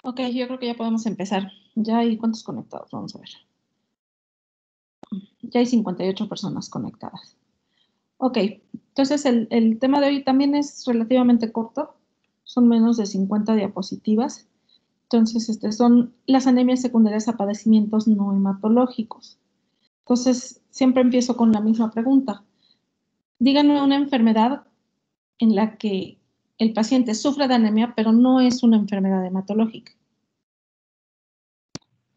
Ok, yo creo que ya podemos empezar. Ya hay cuántos conectados, vamos a ver. Ya hay 58 personas conectadas. Ok, entonces el tema de hoy también es relativamente corto. Son menos de 50 diapositivas. Entonces, son las anemias secundarias a padecimientos no hematológicos. Entonces, siempre empiezo con la misma pregunta. Díganme una enfermedad en la que el paciente sufre de anemia, pero no es una enfermedad hematológica.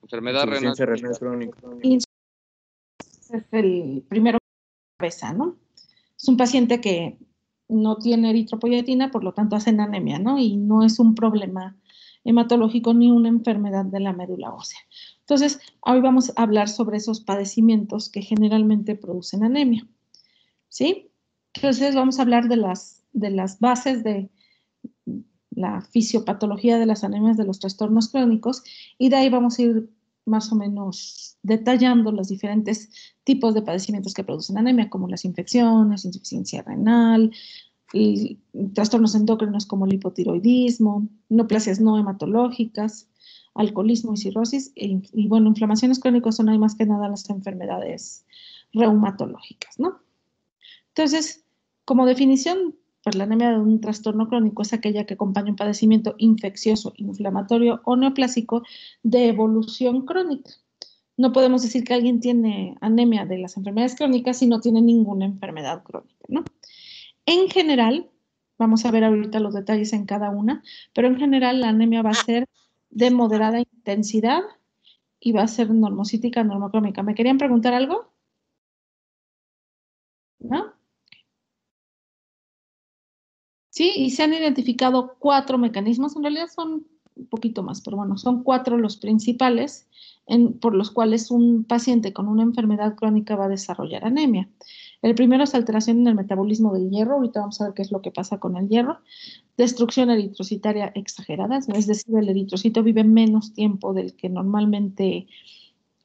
Enfermedad renal crónica. Es el primero que cabeza, ¿no? Es un paciente que no tiene eritropoyetina, por lo tanto hacen anemia, ¿no? Y no es un problema hematológico ni una enfermedad de la médula ósea. Entonces, hoy vamos a hablar sobre esos padecimientos que generalmente producen anemia, ¿sí? Entonces, vamos a hablar de las bases de la fisiopatología de las anemias de los trastornos crónicos y de ahí vamos a ir más o menos detallando los diferentes tipos de padecimientos que producen anemia, como las infecciones, insuficiencia renal, y trastornos endocrinos como el hipotiroidismo, neoplasias no hematológicas, alcoholismo y cirrosis, y bueno, inflamaciones crónicas son ahí más que nada las enfermedades reumatológicas, ¿no? Entonces, como definición, pues la anemia de un trastorno crónico es aquella que acompaña un padecimiento infeccioso, inflamatorio o neoplásico de evolución crónica. No podemos decir que alguien tiene anemia de las enfermedades crónicas si no tiene ninguna enfermedad crónica, ¿no? En general, vamos a ver ahorita los detalles en cada una, pero en general la anemia va a ser de moderada intensidad y va a ser normocítica, normocrómica. ¿Me querían preguntar algo? ¿No? Sí, y se han identificado 4 mecanismos, en realidad son un poquito más, pero bueno, son 4 los principales por los cuales un paciente con una enfermedad crónica va a desarrollar anemia. El primero es alteración en el metabolismo del hierro, ahorita vamos a ver qué es lo que pasa con el hierro. Destrucción eritrocitaria exagerada, es decir, el eritrocito vive menos tiempo del que normalmente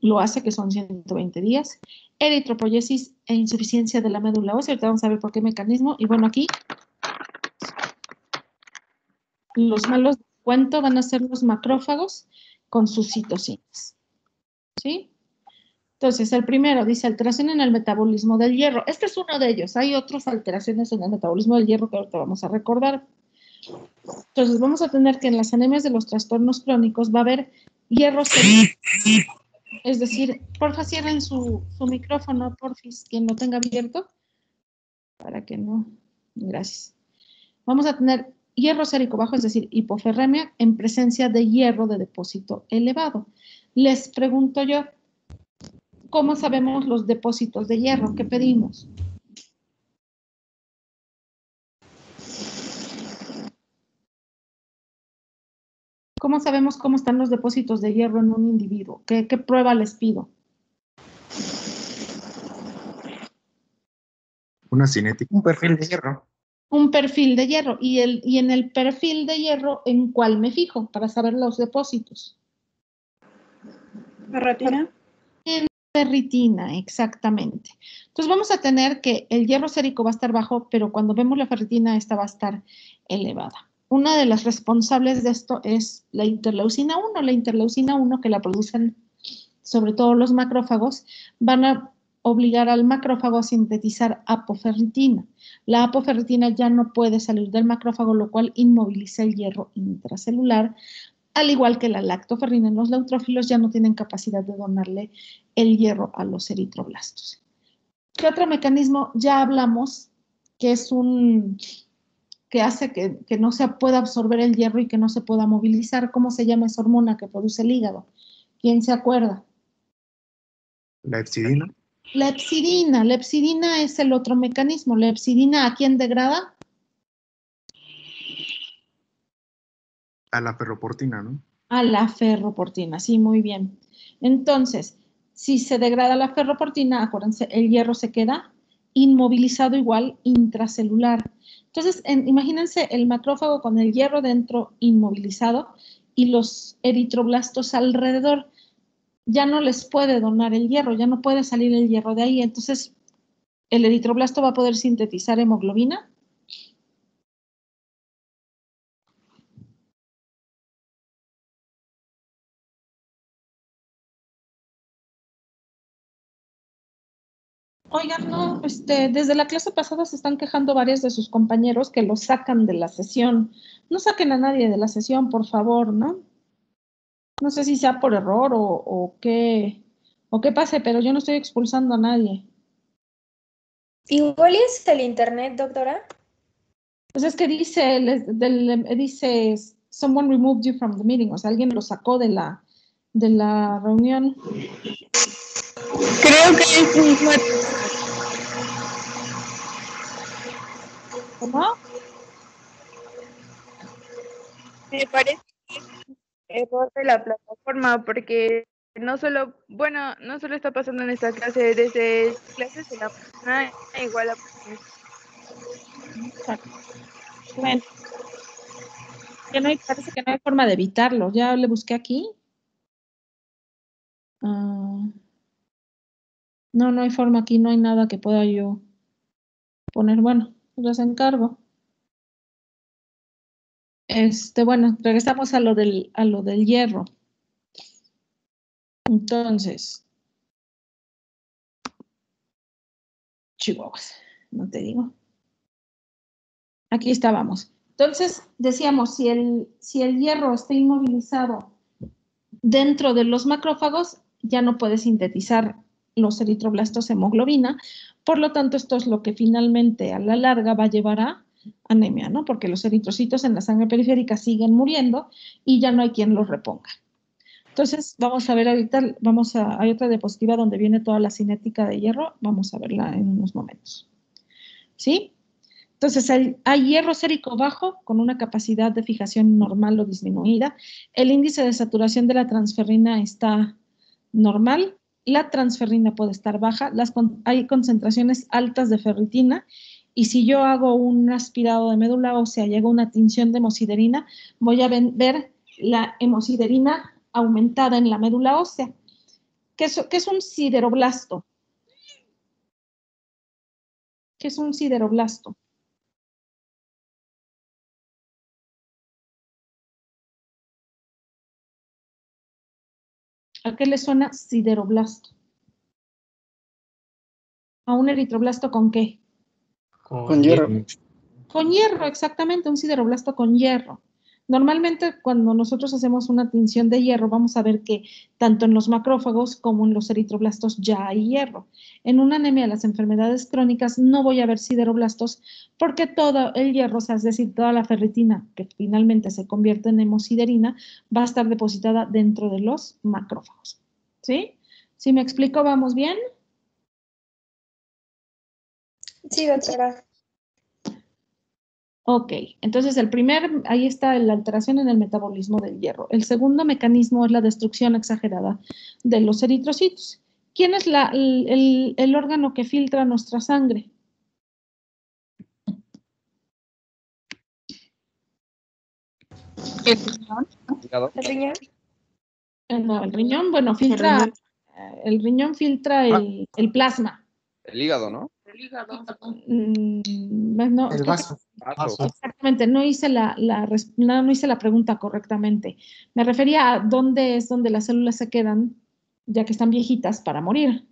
lo hace, que son 120 días. Eritropoyesis e insuficiencia de la médula ósea, ahorita vamos a ver por qué mecanismo, y bueno, aquí los malos de cuento van a ser los macrófagos con sus citocinas. ¿Sí? Entonces, el primero dice alteración en el metabolismo del hierro. Este es uno de ellos. Hay otras alteraciones en el metabolismo del hierro que ahorita vamos a recordar. Entonces, vamos a tener que en las anemias de los trastornos crónicos va a haber hierro sérico. Es decir, porfa, cierren su micrófono, porfis, quien lo tenga abierto, para que no. Gracias. Vamos a tener hierro sérico bajo, es decir, hipoferremia en presencia de hierro de depósito elevado. Les pregunto yo, ¿cómo sabemos los depósitos de hierro? ¿Qué pedimos? ¿Cómo sabemos cómo están los depósitos de hierro en un individuo? ¿Qué prueba les pido? Una cinética. Un perfil de hierro. Un perfil de hierro. ¿Y en el perfil de hierro, en cuál me fijo para saber los depósitos? ¿Ferritina? En ferritina, exactamente. Entonces vamos a tener que el hierro sérico va a estar bajo, pero cuando vemos la ferritina, esta va a estar elevada. Una de las responsables de esto es la interleucina 1. La interleucina 1, que la producen sobre todo los macrófagos, van a obligar al macrófago a sintetizar apoferritina. La apoferritina ya no puede salir del macrófago, lo cual inmoviliza el hierro intracelular, al igual que la lactoferrina. Los neutrófilos ya no tienen capacidad de donarle el hierro a los eritroblastos. ¿Qué otro mecanismo? Ya hablamos, que es que hace que no se pueda absorber el hierro y que no se pueda movilizar. ¿Cómo se llama esa hormona que produce el hígado? ¿Quién se acuerda? La epsidina. La epsidina. La epsidina es el otro mecanismo. ¿La epsidina a quién degrada? A la ferroportina, ¿no? A la ferroportina, sí, muy bien. Entonces, si se degrada la ferroportina, acuérdense, el hierro se queda inmovilizado igual intracelular. Entonces, imagínense el macrófago con el hierro dentro inmovilizado y los eritroblastos alrededor. Ya no les puede donar el hierro, ya no puede salir el hierro de ahí. Entonces, el eritroblasto va a poder sintetizar hemoglobina. Oigan, no, desde la clase pasada se están quejando varios de sus compañeros que los sacan de la sesión. No saquen a nadie de la sesión, por favor, ¿no? No sé si sea por error o qué pase, pero yo no estoy expulsando a nadie. Igual es el internet, doctora. Pues es que dice, someone removed you from the meeting, o sea, alguien lo sacó de la reunión. Creo que es mismo. ¿Cómo? Me parece que es error de la plataforma porque no solo está pasando en esta clase, desde clases de la mañana igual Bueno, parece que no hay forma de evitarlo. Ya le busqué aquí. No hay forma aquí, no hay nada que pueda yo poner. Bueno, les encargo. Bueno, regresamos a lo del hierro. Entonces, chihuahuas, no te digo. Aquí estábamos. Entonces, decíamos, si el hierro está inmovilizado dentro de los macrófagos, ya no puede sintetizar los eritroblastos hemoglobina. Por lo tanto, esto es lo que finalmente a la larga va a llevar a anemia, ¿no? Porque los eritrocitos en la sangre periférica siguen muriendo y ya no hay quien los reponga. Entonces, vamos a ver ahorita, hay otra diapositiva donde viene toda la cinética de hierro, vamos a verla en unos momentos. ¿Sí? Entonces, hay hierro sérico bajo con una capacidad de fijación normal o disminuida. El índice de saturación de la transferrina está normal. La transferrina puede estar baja. Hay concentraciones altas de ferritina. Y si yo hago un aspirado de médula ósea y hago una tinción de hemosiderina, voy a ver la hemosiderina aumentada en la médula ósea. ¿Qué es un sideroblasto? ¿Qué es un sideroblasto? ¿A qué le suena sideroblasto? ¿A un eritroblasto con qué? Con hierro. Con hierro, exactamente, un sideroblasto con hierro. Normalmente cuando nosotros hacemos una tinción de hierro, vamos a ver que tanto en los macrófagos como en los eritroblastos ya hay hierro. En una anemia de las enfermedades crónicas no voy a ver sideroblastos porque todo el hierro, o sea, es decir, toda la ferritina que finalmente se convierte en hemosiderina, va a estar depositada dentro de los macrófagos. ¿Sí? ¿Sí me explico? ¿Vamos bien? Sí, doctora. Ok, entonces ahí está la alteración en el metabolismo del hierro. El segundo mecanismo es la destrucción exagerada de los eritrocitos. ¿Quién es el órgano que filtra nuestra sangre? El riñón. ¿El riñón? No, el riñón, bueno, el riñón filtra el plasma. El hígado, ¿no? No, El vaso. exactamente, no hice no hice la pregunta correctamente. Me refería a dónde es donde las células se quedan, ya que están viejitas, para morir.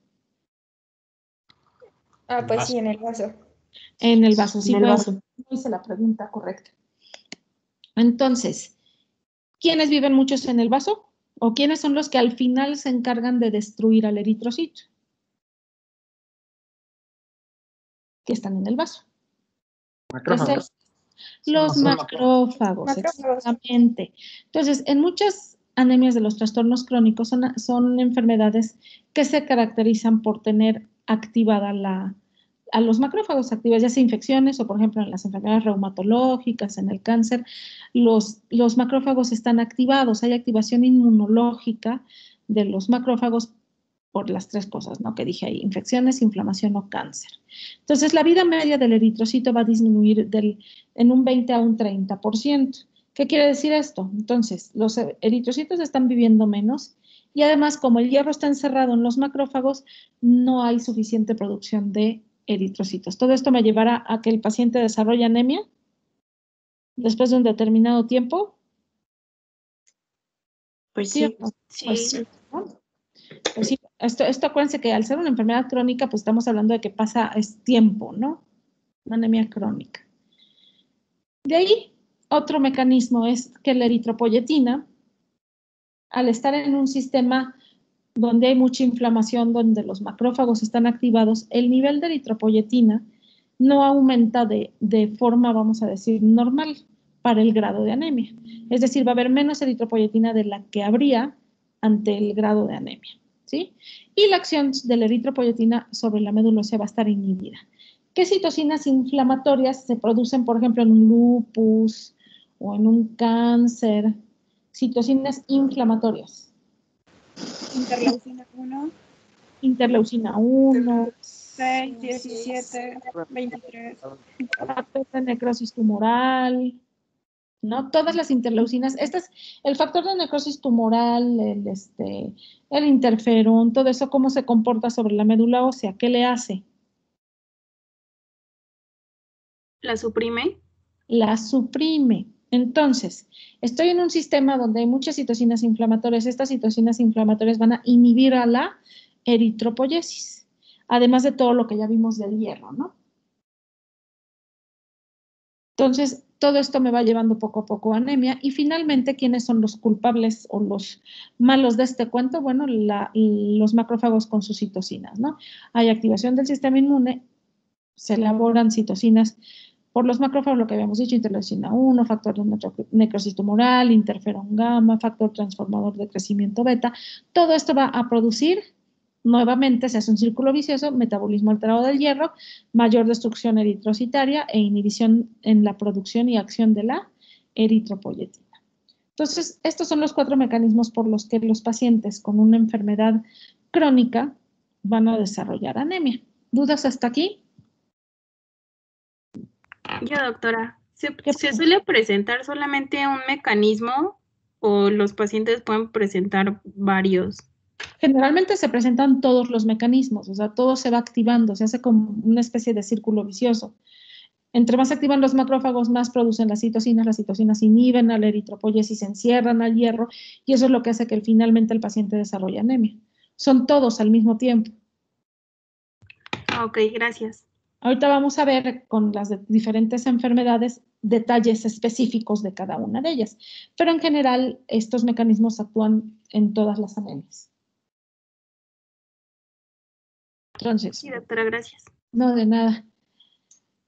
Ah, pues sí, en el vaso. En el vaso, sí, En el vaso. no hice la pregunta correcta. Entonces, ¿quiénes viven muchos en el vaso? ¿O quiénes son los que al final se encargan de destruir al eritrocito? Que están en el vaso. Macrófagos. Los macrófagos, exactamente. Entonces, en muchas anemias de los trastornos crónicos son enfermedades que se caracterizan por tener activada a los macrófagos activas, ya sea infecciones o, por ejemplo, en las enfermedades reumatológicas, en el cáncer, los macrófagos están activados, hay activación inmunológica de los macrófagos por las tres cosas, ¿no? Que dije ahí, infecciones, inflamación o cáncer. Entonces, la vida media del eritrocito va a disminuir en un 20 a un 30%. ¿Qué quiere decir esto? Entonces, los eritrocitos están viviendo menos y además, como el hierro está encerrado en los macrófagos, no hay suficiente producción de eritrocitos. Todo esto me llevará a que el paciente desarrolle anemia después de un determinado tiempo. Pues sí. Pues sí, ¿no? Pues sí, esto acuérdense que al ser una enfermedad crónica, pues estamos hablando de que es tiempo, ¿no? Una anemia crónica. De ahí, otro mecanismo es que la eritropoyetina, al estar en un sistema donde hay mucha inflamación, donde los macrófagos están activados, el nivel de eritropoyetina no aumenta de forma, vamos a decir, normal para el grado de anemia. Es decir, va a haber menos eritropoyetina de la que habría ante el grado de anemia, ¿sí? Y la acción de la eritropoyetina sobre la médula ósea va a estar inhibida. ¿Qué citocinas inflamatorias se producen, por ejemplo, en un lupus o en un cáncer? Citocinas inflamatorias. Interleucina 1, Interleucina 1, 6, 17, 23. factor de necrosis tumoral, ¿no? Todas las interleucinas, el factor de necrosis tumoral, el interferón, todo eso, ¿cómo se comporta sobre la médula ósea? ¿Qué le hace? ¿La suprime? La suprime. Entonces, estoy en un sistema donde hay muchas citocinas inflamatorias. Estas citocinas inflamatorias van a inhibir a la eritropoyesis, además de todo lo que ya vimos del hierro, ¿no? Entonces, todo esto me va llevando poco a poco a anemia. Y finalmente, ¿quiénes son los culpables o los malos de este cuento? Bueno, los macrófagos con sus citocinas, ¿no? Hay activación del sistema inmune, se elaboran citocinas por los macrófagos, lo que habíamos dicho, interleucina 1, factor de necrosis tumoral, interferón gamma, factor transformador de crecimiento beta. Todo esto va a producir, nuevamente se hace un círculo vicioso, metabolismo alterado del hierro, mayor destrucción eritrocitaria e inhibición en la producción y acción de la eritropoyetina. Entonces, estos son los 4 mecanismos por los que los pacientes con una enfermedad crónica van a desarrollar anemia. ¿Dudas hasta aquí? Ya, doctora, ¿se suele presentar solamente un mecanismo o los pacientes pueden presentar varios? Generalmente se presentan todos los mecanismos, o sea, todo se va activando, se hace como una especie de círculo vicioso. Entre más se activan los macrófagos, más producen las citocinas inhiben a la eritropoyesis, encierran al hierro, y eso es lo que hace que finalmente el paciente desarrolle anemia. Son todos al mismo tiempo. Ok, gracias. Ahorita vamos a ver con las diferentes enfermedades detalles específicos de cada una de ellas, pero en general estos mecanismos actúan en todas las anemias. Entonces, Sí, doctora, gracias. no, de nada.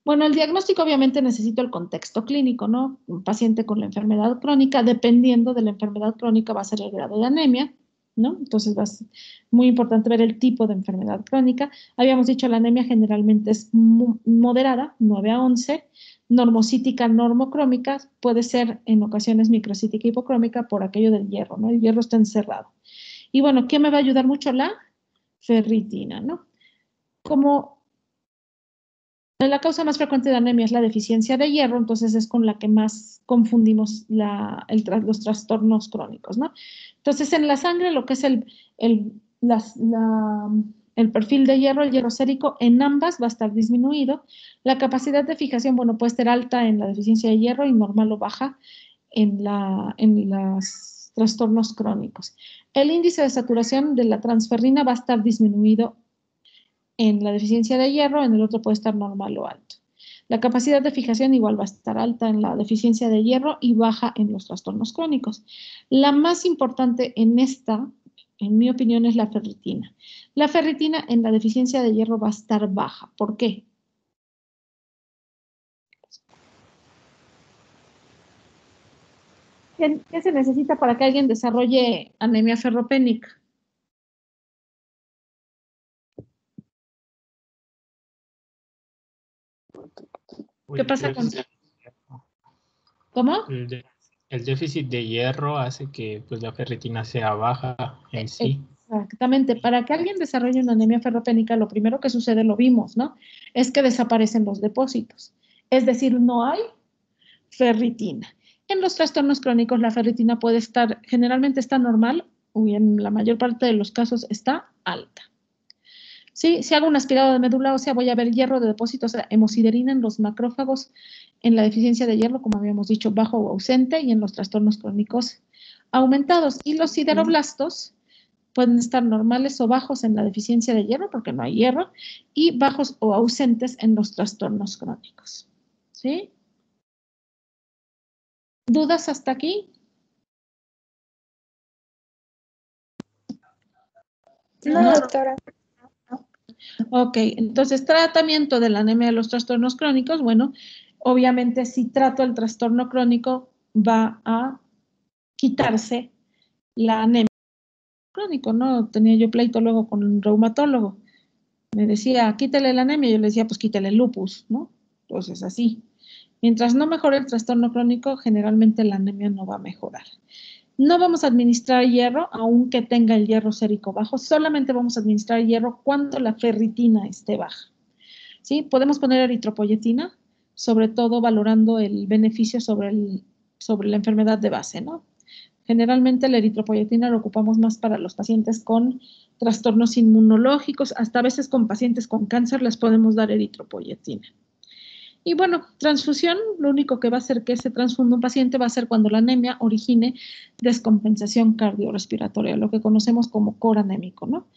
Bueno, el diagnóstico obviamente necesito el contexto clínico, ¿no? Un paciente con la enfermedad crónica, dependiendo de la enfermedad crónica, va a ser el grado de anemia, ¿no? Entonces va a ser muy importante ver el tipo de enfermedad crónica. Habíamos dicho la anemia generalmente es moderada, 9 a 11, normocítica, normocrómica, puede ser en ocasiones microcítica hipocrómica por aquello del hierro, ¿no? El hierro está encerrado. Y bueno, ¿qué me va a ayudar mucho? La ferritina, ¿no? Como la causa más frecuente de anemia es la deficiencia de hierro, entonces es con la que más confundimos los trastornos crónicos, ¿no? Entonces, en la sangre, lo que es el perfil de hierro, el hierro sérico, en ambas va a estar disminuido. La capacidad de fijación, bueno, puede ser alta en la deficiencia de hierro y normal o baja en los trastornos crónicos. El índice de saturación de la transferrina va a estar disminuido en la deficiencia de hierro, en el otro puede estar normal o alto. La capacidad de fijación igual va a estar alta en la deficiencia de hierro y baja en los trastornos crónicos. La más importante en esta, en mi opinión, es la ferritina. La ferritina en la deficiencia de hierro va a estar baja. ¿Por qué? ¿Qué se necesita para que alguien desarrolle anemia ferropénica? ¿Qué pasa con...? ¿Cómo? El déficit de hierro hace que pues, la ferritina sea baja en sí. Exactamente. Para que alguien desarrolle una anemia ferropénica, lo primero que sucede, lo vimos, ¿no? Es que desaparecen los depósitos. Es decir, no hay ferritina. En los trastornos crónicos, la ferritina puede estar, generalmente está normal, y en la mayor parte de los casos está alta. ¿Sí? Si hago un aspirado de médula ósea, voy a ver hierro de depósito, o sea, hemosiderina en los macrófagos, en la deficiencia de hierro, como habíamos dicho, bajo o ausente, y en los trastornos crónicos aumentados. Y los sideroblastos pueden estar normales o bajos en la deficiencia de hierro, porque no hay hierro, y bajos o ausentes en los trastornos crónicos. ¿Sí? ¿Dudas hasta aquí? No, doctora. Ok, entonces tratamiento de la anemia de los trastornos crónicos, bueno, obviamente si trato el trastorno crónico va a quitarse la anemia crónico, ¿no? Tenía yo pleito luego con un reumatólogo, me decía, quítale la anemia, yo le decía, pues quítale el lupus, ¿no? Entonces así, mientras no mejore el trastorno crónico, generalmente la anemia no va a mejorar. No vamos a administrar hierro, aunque tenga el hierro sérico bajo, solamente vamos a administrar hierro cuando la ferritina esté baja. ¿Sí? Podemos poner eritropoyetina, sobre todo valorando el beneficio sobre la enfermedad de base, ¿no? Generalmente la eritropoyetina lo ocupamos más para los pacientes con trastornos inmunológicos, hasta a veces con pacientes con cáncer les podemos dar eritropoyetina. Y bueno, transfusión, lo único que va a hacer que se transfunda un paciente va a ser cuando la anemia origine descompensación cardiorrespiratoria, lo que conocemos como coro anémico, ¿no?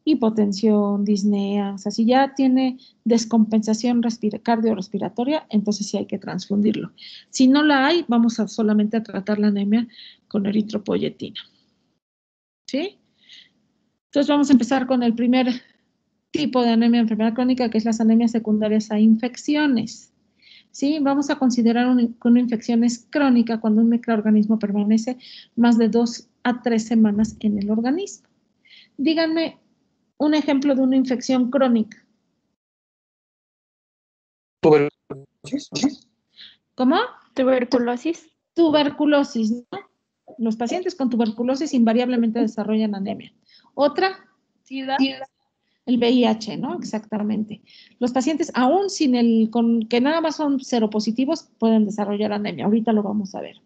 Hipotensión, disnea, o sea, si ya tiene descompensación cardiorrespiratoria, entonces sí hay que transfundirlo. Si no la hay, vamos a solamente a tratar la anemia con eritropoyetina. ¿Sí? Entonces vamos a empezar con el primer tipo de anemia de enfermedad crónica, que es las anemias secundarias a infecciones. ¿Sí? Vamos a considerar que una infección es crónica cuando un microorganismo permanece más de 2 a 3 semanas en el organismo. Díganme un ejemplo de una infección crónica. Tuberculosis. ¿Cómo? Tuberculosis. Tuberculosis, ¿no? Los pacientes con tuberculosis invariablemente desarrollan anemia. ¿Otra? SIDA. El VIH, ¿no? Exactamente. Los pacientes, aún con que nada más son seropositivos, pueden desarrollar anemia. Ahorita lo vamos a ver,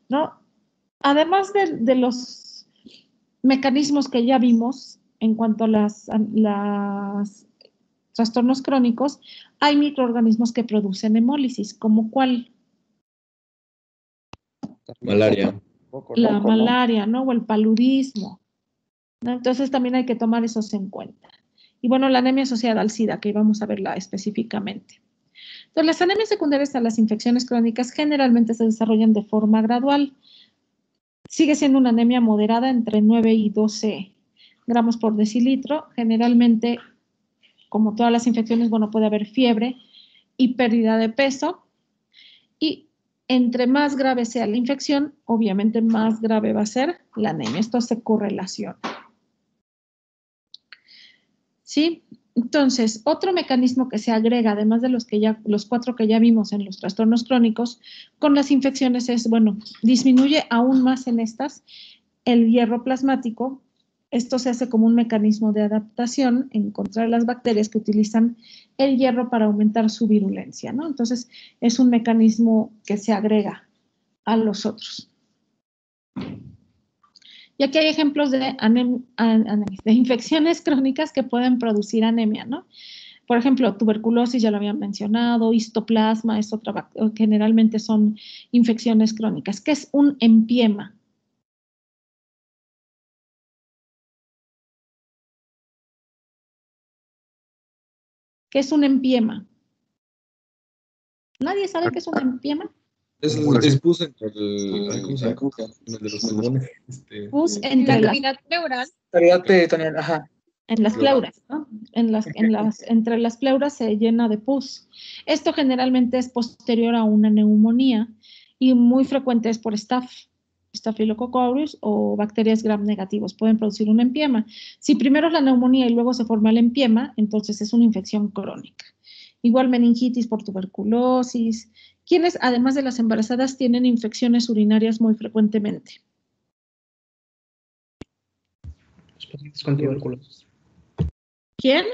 ¿no? Además de los mecanismos que ya vimos en cuanto a los trastornos crónicos, hay microorganismos que producen hemólisis, ¿como cuál? Malaria. La malaria, ¿no? O el paludismo, ¿no? Entonces también hay que tomar esos en cuenta. Y bueno, la anemia asociada al SIDA, que vamos a verla específicamente. Entonces, las anemias secundarias a las infecciones crónicas generalmente se desarrollan de forma gradual. Sigue siendo una anemia moderada entre 9 y 12 gramos por decilitro. Generalmente, como todas las infecciones, bueno, puede haber fiebre y pérdida de peso. Y entre más grave sea la infección, obviamente más grave va a ser la anemia. Esto se correlaciona. ¿Sí? Entonces, otro mecanismo que se agrega, además de los 4 que ya vimos en los trastornos crónicos, con las infecciones es, bueno, disminuye aún más en estas el hierro plasmático. Esto se hace como un mecanismo de adaptación en contra de las bacterias que utilizan el hierro para aumentar su virulencia, ¿no? Entonces, es un mecanismo que se agrega a los otros. Y aquí hay ejemplos de infecciones crónicas que pueden producir anemia, ¿no? Por ejemplo, tuberculosis, ya lo habían mencionado, histoplasma, es otra, generalmente son infecciones crónicas. ¿Qué es un empiema? ¿Qué es un empiema? ¿Nadie sabe qué es un empiema? Es pus entre el de los pulmones. Pus entre cavidad pleural. Cavidad peritoneal, ajá. En las pleuras, ¿no? Entre las pleuras se llena de pus. Esto generalmente es posterior a una neumonía y muy frecuente es por Staphylococcus aureus o bacterias gram negativos. Pueden producir un empiema. Si primero es la neumonía y luego se forma el empiema, entonces es una infección crónica. Igual meningitis por tuberculosis. ¿Quiénes, además de las embarazadas, tienen infecciones urinarias muy frecuentemente? Los pacientes con tuberculosis. ¿Quién?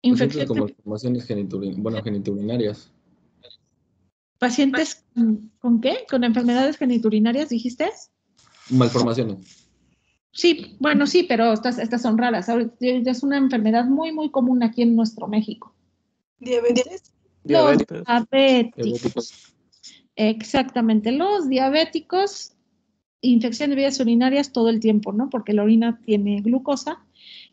Infecciones como malformaciones genitourinarias. ¿Pacientes con qué? ¿Con enfermedades geniturinarias, dijiste? Malformaciones. Sí, bueno, sí, pero estas son raras. Es una enfermedad muy, muy común aquí en nuestro México. ¿Diabetes? Los diabéticos. Exactamente, los diabéticos infección de vías urinarias todo el tiempo, ¿no? Porque la orina tiene glucosa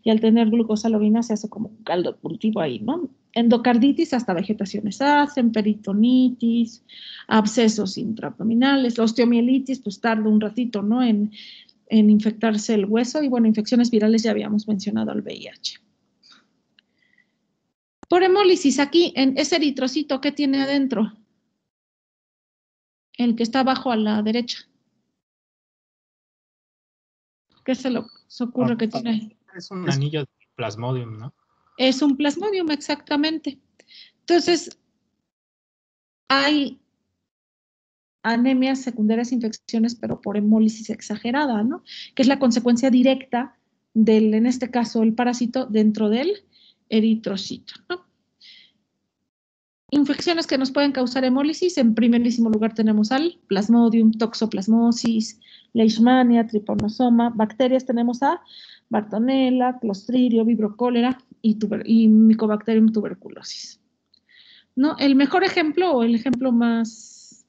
y al tener glucosa la orina se hace como un caldo de cultivo ahí, ¿no? Endocarditis hasta vegetaciones hacen, peritonitis, abscesos intraabdominales, la osteomielitis, pues tarda un ratito, ¿no? En infectarse el hueso y bueno, infecciones virales ya habíamos mencionado al VIH. Por hemólisis, aquí en ese eritrocito, ¿qué tiene adentro? El que está abajo a la derecha. ¿Qué se le ocurre que tiene? Es un anillo de plasmodium, ¿no? Es un plasmodium, exactamente. Entonces, hay anemias secundarias, infecciones, pero por hemólisis exagerada, ¿no? Que es la consecuencia directa del, en este caso, el parásito dentro del eritrocito, ¿no? Infecciones que nos pueden causar hemólisis, en primerísimo lugar tenemos al plasmodium, toxoplasmosis, leishmania, tripanosoma, bacterias tenemos a Bartonella, Clostridio, Vibrio cholera y Mycobacterium tuberculosis. ¿No? El mejor ejemplo o el ejemplo más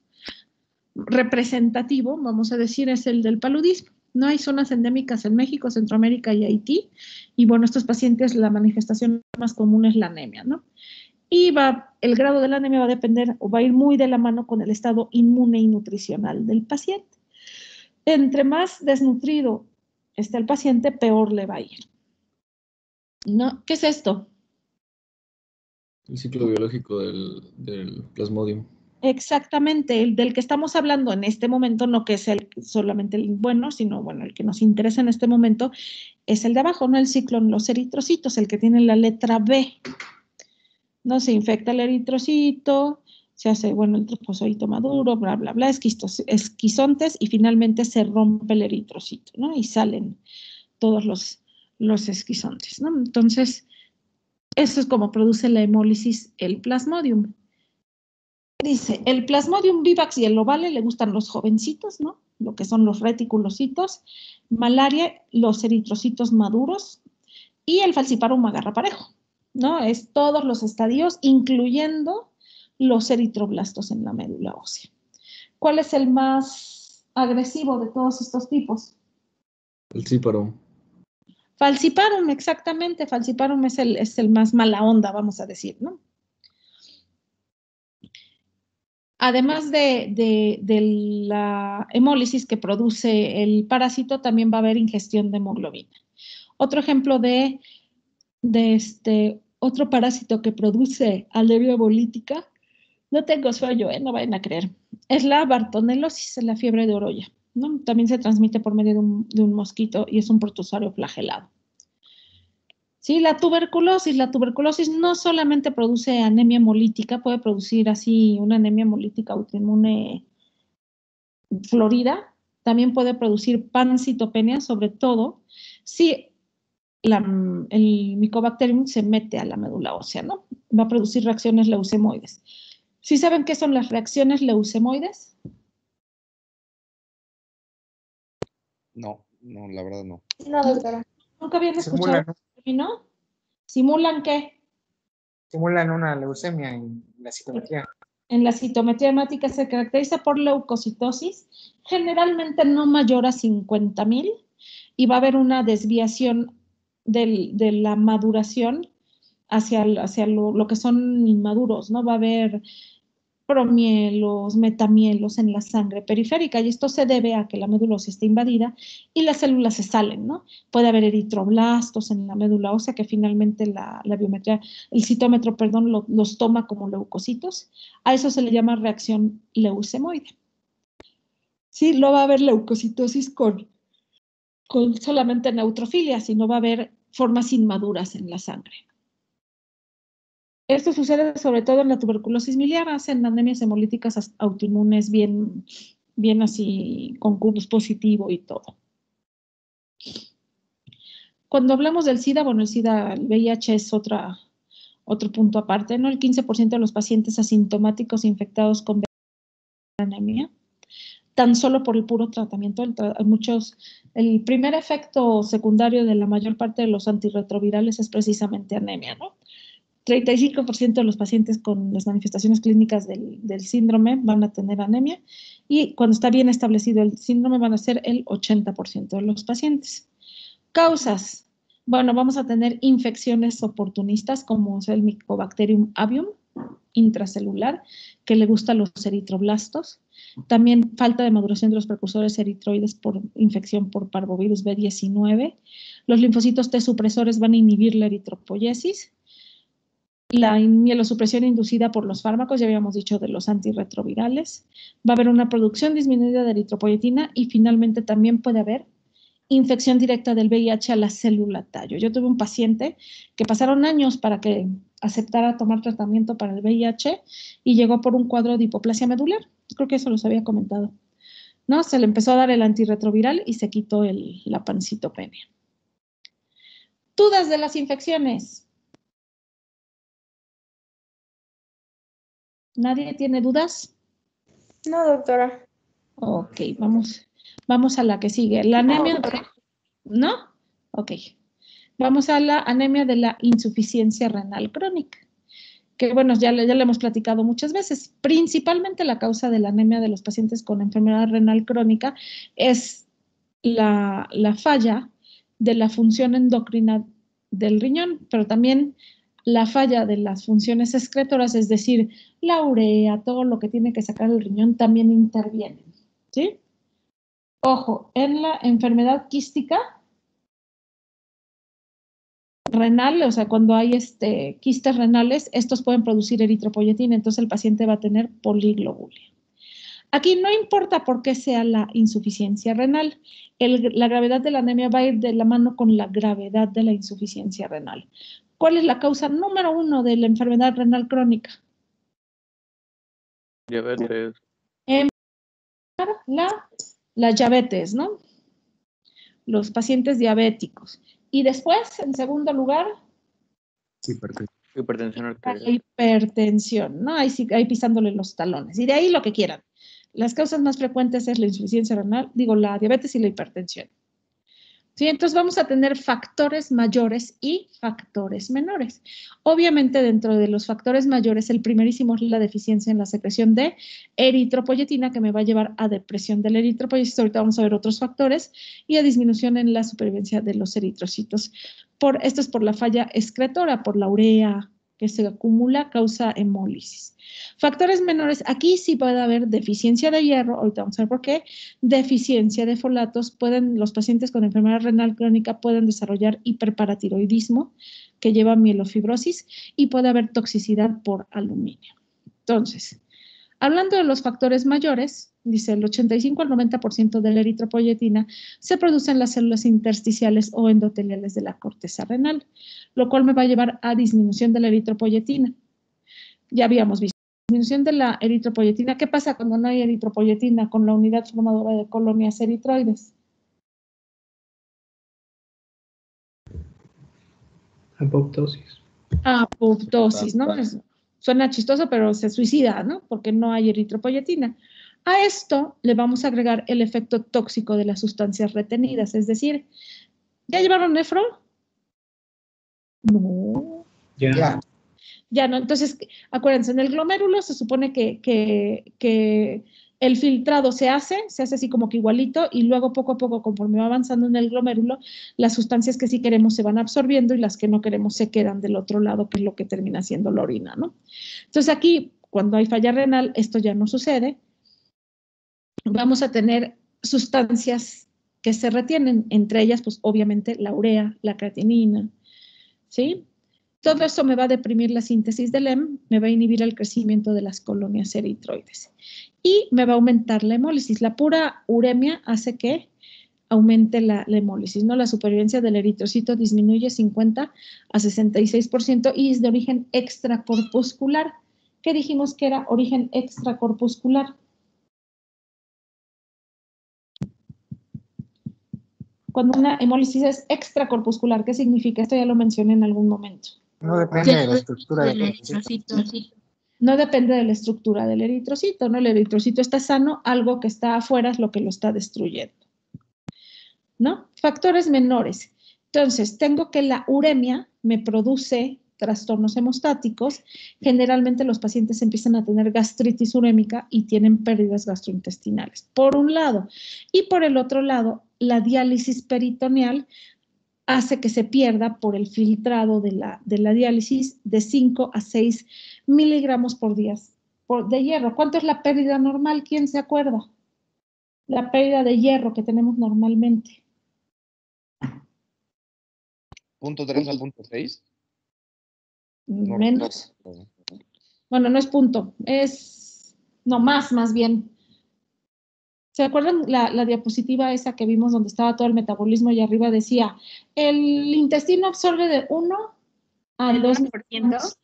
representativo, vamos a decir, es el del paludismo. No hay zonas endémicas en México, Centroamérica y Haití, y bueno, estos pacientes la manifestación más común es la anemia, ¿no? Y el grado de la anemia va a depender o va a ir muy de la mano con el estado inmune y nutricional del paciente. Entre más desnutrido esté el paciente, peor le va a ir. ¿No? ¿Qué es esto? El ciclo biológico del plasmodium. Exactamente, el del que estamos hablando en este momento, no que es solamente el bueno, sino bueno, el que nos interesa en este momento es el de abajo, no el ciclo en los eritrocitos, el que tiene la letra B. No se infecta el eritrocito, se hace, bueno, el trofozoito maduro, bla, bla, bla, esquizontes y finalmente se rompe el eritrocito, ¿no? Y salen todos los esquizontes, ¿no? Entonces, eso es como produce la hemólisis el plasmodium. Dice, el plasmodium vivax y el ovale le gustan los jovencitos, ¿no? Lo que son los reticulocitos, malaria, los eritrocitos maduros y el falciparum agarra parejo, ¿no? Es todos los estadios, incluyendo los eritroblastos en la médula ósea. ¿Cuál es el más agresivo de todos estos tipos? Falciparum. Falciparum, exactamente. Falciparum es el más mala onda, vamos a decir, ¿no? Además de la hemólisis que produce el parásito, también va a haber ingestión de hemoglobina. Otro ejemplo de otro parásito que produce anemia hemolítica, no tengo sueño, no vayan a creer, es la bartonelosis, la fiebre de Oroya, ¿no? También se transmite por medio de un mosquito y es un protozoario flagelado. Sí, la tuberculosis no solamente produce anemia hemolítica, puede producir así una anemia hemolítica autoinmune florida, también puede producir pancitopenia, sobre todo si el Mycobacterium se mete a la médula ósea, ¿no? Va a producir reacciones leucemoides. ¿Sí saben qué son las reacciones leucemoides? No, la verdad no. No, doctora. ¿Nunca habían escuchado el término? ¿Simulan qué? Simulan una leucemia en la citometría. En la citometría hemática se caracteriza por leucocitosis, generalmente no mayor a 50,000, y va a haber una desviación de la maduración hacia lo que son inmaduros, ¿no? Va a haber promielos, metamielos en la sangre periférica, y esto se debe a que la médula ósea está invadida y las células se salen, ¿no? Puede haber eritroblastos en la médula ósea que finalmente la biometría, el citómetro, perdón, los toma como leucocitos. A eso se le llama reacción leucemoide. Sí, no va a haber leucocitosis con solamente neutrofilia, sino va a haber formas inmaduras en la sangre. Esto sucede sobre todo en la tuberculosis miliar, hacen anemias hemolíticas autoinmunes bien así, con cubos positivo y todo. Cuando hablamos del SIDA, bueno, el VIH es otro punto aparte, ¿no? El 15% de los pacientes asintomáticos infectados con anemia, tan solo por el puro tratamiento, el primer efecto secundario de la mayor parte de los antirretrovirales es precisamente anemia, ¿no? 35% de los pacientes con las manifestaciones clínicas del síndrome van a tener anemia y cuando está bien establecido el síndrome van a ser el 80% de los pacientes. Causas. Bueno, vamos a tener infecciones oportunistas como es el Mycobacterium avium intracelular, que le gusta a los eritroblastos. También falta de maduración de los precursores eritroides por infección por parvovirus B19. Los linfocitos T supresores van a inhibir la eritropoiesis. La mielosupresión inducida por los fármacos, ya habíamos dicho de los antirretrovirales. Va a haber una producción disminuida de eritropoietina y finalmente también puede haber infección directa del VIH a la célula tallo. Yo tuve un paciente que pasaron años para que aceptara tomar tratamiento para el VIH y llegó por un cuadro de hipoplasia medular. Creo que eso los había comentado. ¿No? Se le empezó a dar el antirretroviral y se quitó la pancitopenia. Dudas de las infecciones. ¿Nadie tiene dudas? No, doctora. Ok, vamos a la que sigue. La anemia, ¿no? Ok. Vamos a la anemia de la insuficiencia renal crónica, que bueno, ya le hemos platicado muchas veces. Principalmente la causa de la anemia de los pacientes con enfermedad renal crónica es la falla de la función endocrina del riñón, pero también la falla de las funciones excretoras, es decir, la urea, todo lo que tiene que sacar el riñón también interviene, ¿sí? Ojo, en la enfermedad quística renal, o sea, cuando hay quistes renales, estos pueden producir eritropoyetina, entonces el paciente va a tener poliglobulia. Aquí no importa por qué sea la insuficiencia renal, la gravedad de la anemia va a ir de la mano con la gravedad de la insuficiencia renal. ¿Cuál es la causa número 1 de la enfermedad renal crónica? Diabetes. La diabetes, ¿no? Los pacientes diabéticos. Y después, en segundo lugar, Hipertensión arterial. la hipertensión, ¿no? Ahí pisándole los talones. Y de ahí lo que quieran. Las causas más frecuentes es la insuficiencia renal, la diabetes y la hipertensión. ¿Sí? Entonces vamos a tener factores mayores y factores menores. Obviamente dentro de los factores mayores, el primerísimo es la deficiencia en la secreción de eritropoyetina, que me va a llevar a depresión del eritropoyesis. Ahorita vamos a ver otros factores y a disminución en la supervivencia de los eritrocitos. Esto es por la falla excretora, por la urea que se acumula, causa hemólisis. Factores menores, aquí sí puede haber deficiencia de hierro, ahorita vamos a ver por qué, deficiencia de folatos, los pacientes con enfermedad renal crónica pueden desarrollar hiperparatiroidismo, que lleva a mielofibrosis, y puede haber toxicidad por aluminio. Entonces, hablando de los factores mayores, dice el 85 al 90% de la eritropoyetina se produce en las células intersticiales o endoteliales de la corteza renal, lo cual me va a llevar a disminución de la eritropoyetina. Ya habíamos visto. Disminución de la eritropoyetina. ¿Qué pasa cuando no hay eritropoyetina con la unidad formadora de colonias eritroides? Apoptosis. Apoptosis, ¿no? Suena chistoso, pero se suicida, ¿no? Porque no hay eritropoyetina. A esto le vamos a agregar el efecto tóxico de las sustancias retenidas, es decir, ¿ya llevaron nefro? No. Ya no, entonces, acuérdense, en el glomérulo se supone que el filtrado se hace así como que igualito, y luego poco a poco, conforme va avanzando en el glomérulo, las sustancias que sí queremos se van absorbiendo y las que no queremos se quedan del otro lado, que es lo que termina siendo la orina, ¿no? Entonces aquí, cuando hay falla renal, esto ya no sucede. Vamos a tener sustancias que se retienen, entre ellas, pues obviamente la urea, la creatinina, ¿sí? Todo eso me va a deprimir la síntesis del hemo, me va a inhibir el crecimiento de las colonias eritroides y me va a aumentar la hemólisis. La pura uremia hace que aumente la hemólisis, ¿no? La supervivencia del eritrocito disminuye 50 a 66% y es de origen extracorpuscular. ¿Qué dijimos que era origen extracorpuscular? Cuando una hemólisis es extracorpuscular, ¿qué significa? Esto ya lo mencioné en algún momento. No depende de la estructura del eritrocito. No depende de la estructura del eritrocito, ¿no? El eritrocito está sano, algo que está afuera es lo que lo está destruyendo, ¿no? Factores menores. Entonces, tengo que la uremia me produce trastornos hemostáticos, generalmente los pacientes empiezan a tener gastritis urémica y tienen pérdidas gastrointestinales, por un lado. Y por el otro lado, la diálisis peritoneal hace que se pierda por el filtrado de la diálisis de 5 a 6 miligramos por día de hierro. ¿Cuánto es la pérdida normal? ¿Quién se acuerda? La pérdida de hierro que tenemos normalmente. ¿0.3 a 0.6? Menos. Bueno, no es punto, no, más bien. ¿Se acuerdan la diapositiva esa que vimos donde estaba todo el metabolismo y arriba decía, el intestino absorbe de 1 a 2%?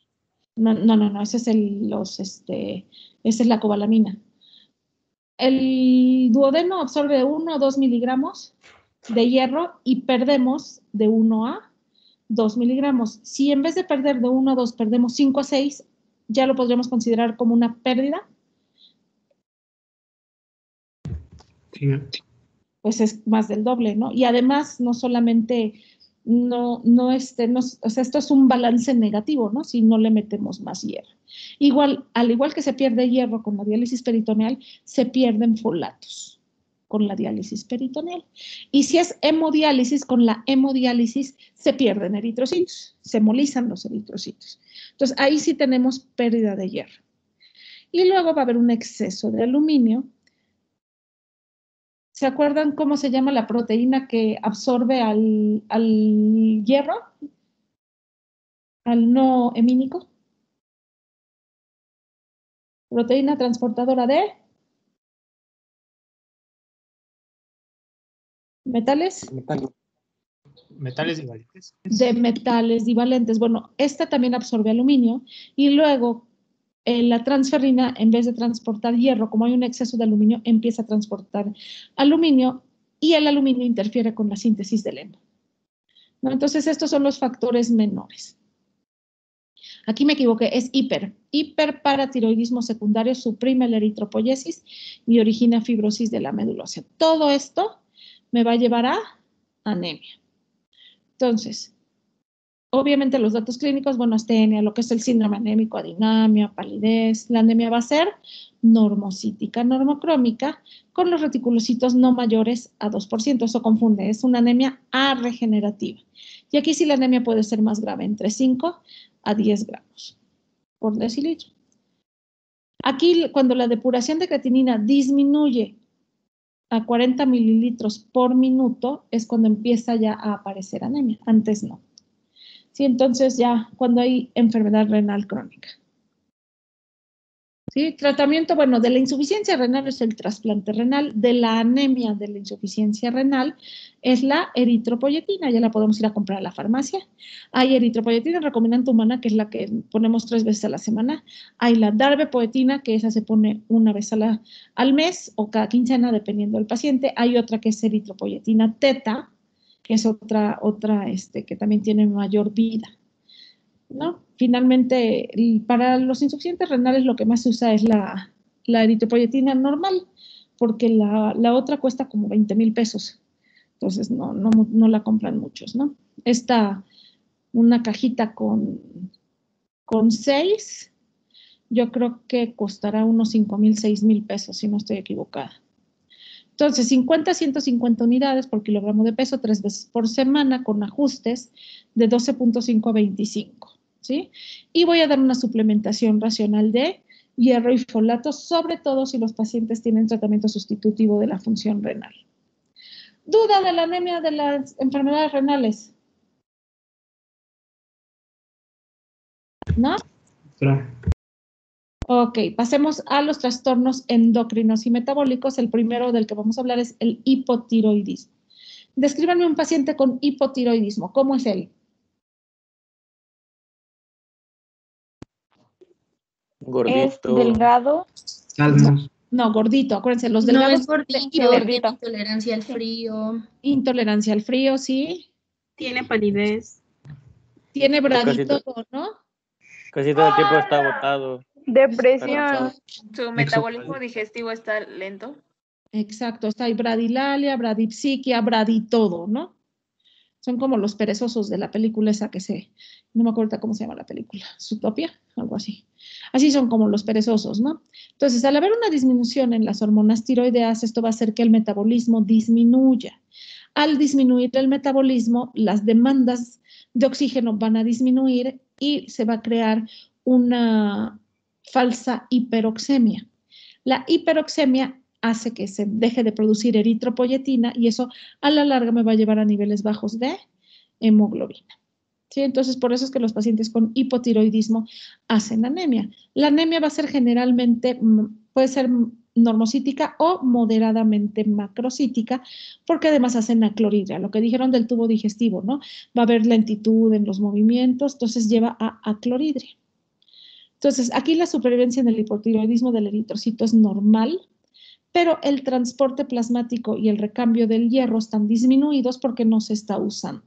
No, ese es esa es la cobalamina. El duodeno absorbe de 1 a 2 miligramos de hierro y perdemos de 1 a 2 miligramos. Si en vez de perder de 1 a 2 perdemos 5 a 6, ya lo podríamos considerar como una pérdida. Sí. Pues es más del doble, ¿no? Y además, no solamente, o sea, esto es un balance negativo, ¿no? Si no le metemos más hierro. Al igual que se pierde hierro con la diálisis peritoneal, se pierden folatos con la diálisis peritoneal. Y si es hemodiálisis, con la hemodiálisis se pierden eritrocitos, se hemolizan los eritrocitos. Entonces, ahí sí tenemos pérdida de hierro. Y luego va a haber un exceso de aluminio. ¿Se acuerdan cómo se llama la proteína que absorbe al hierro? Al no hemínico. Proteína transportadora de metales. Metales divalentes. De metales divalentes. Bueno, esta también absorbe aluminio y luego la transferrina, en vez de transportar hierro, como hay un exceso de aluminio, empieza a transportar aluminio y el aluminio interfiere con la síntesis del hemo, ¿no? Entonces, estos son los factores menores. Aquí me equivoqué, es hiperparatiroidismo secundario, suprime la eritropoyesis y origina fibrosis de la médula ósea. Todo esto me va a llevar a anemia. Entonces, obviamente los datos clínicos, bueno, astenia, lo que es el síndrome anémico, adinamia, palidez. La anemia va a ser normocítica, normocrómica, con los reticulocitos no mayores a 2%. Eso confunde, es una anemia arregenerativa. Y aquí sí la anemia puede ser más grave, entre 5 a 10 gramos por decilitro. Aquí, cuando la depuración de creatinina disminuye a 40 mililitros por minuto, es cuando empieza ya a aparecer anemia. Antes no. Sí, entonces ya cuando hay enfermedad renal crónica. ¿Sí? Tratamiento, bueno, de la insuficiencia renal es el trasplante renal, de la anemia de la insuficiencia renal es la eritropoyetina, ya la podemos ir a comprar a la farmacia. Hay eritropoyetina recombinante humana, que es la que ponemos 3 veces a la semana. Hay la darbepoetina, que esa se pone una vez al mes o cada quincena, dependiendo del paciente. Hay otra que es eritropoyetina teta, que es otra que también tiene mayor vida, ¿no? Finalmente, para los insuficientes renales lo que más se usa es la eritropoyetina normal, porque la otra cuesta como 20,000 pesos. Entonces, no la compran muchos, ¿no? Una cajita con 6, yo creo que costará unos 5,000, 6,000 pesos, si no estoy equivocada. Entonces, 50 a 150 unidades por kilogramo de peso, 3 veces por semana, con ajustes de 12.5 a 25, ¿sí? Y voy a dar una suplementación racional de hierro y folato, sobre todo si los pacientes tienen tratamiento sustitutivo de la función renal. ¿Duda de la anemia de las enfermedades renales? ¿No? Claro. Ok, pasemos a los trastornos endocrinos y metabólicos. El primero del que vamos a hablar es el hipotiroidismo. Descríbanme un paciente con hipotiroidismo. ¿Cómo es él? Gordito. Es delgado. Calmos. No, gordito. Acuérdense, los No delgados. es gordito, Sí, gordito. tiene intolerancia al frío, Intolerancia al frío, sí. tiene palidez. Tiene Casi bradito, ¿no? Casi todo el tiempo está agotado. Depresión. Su metabolismo digestivo está lento. Exacto. Está ahí bradilalia, bradipsiquia, braditodo, ¿no? Son como los perezosos de la película esa no me acuerdo cómo se llama la película, Zootopia, algo así. Así son como los perezosos, ¿no? Entonces, al haber una disminución en las hormonas tiroideas, esto va a hacer que el metabolismo disminuya. Al disminuir el metabolismo, las demandas de oxígeno van a disminuir y se va a crear una falsa hiperoxemia. La hiperoxemia hace que se deje de producir eritropoyetina y eso a la larga me va a llevar a niveles bajos de hemoglobina. ¿Sí? Entonces, por eso es que los pacientes con hipotiroidismo hacen anemia. La anemia va a ser generalmente, puede ser normocítica o moderadamente macrocítica, porque además hacen acloridria, lo que dijeron del tubo digestivo, ¿no? Va a haber lentitud en los movimientos, entonces lleva a acloridria. Entonces, aquí la supervivencia en el hipotiroidismo del eritrocito es normal, pero el transporte plasmático y el recambio del hierro están disminuidos porque no se está usando.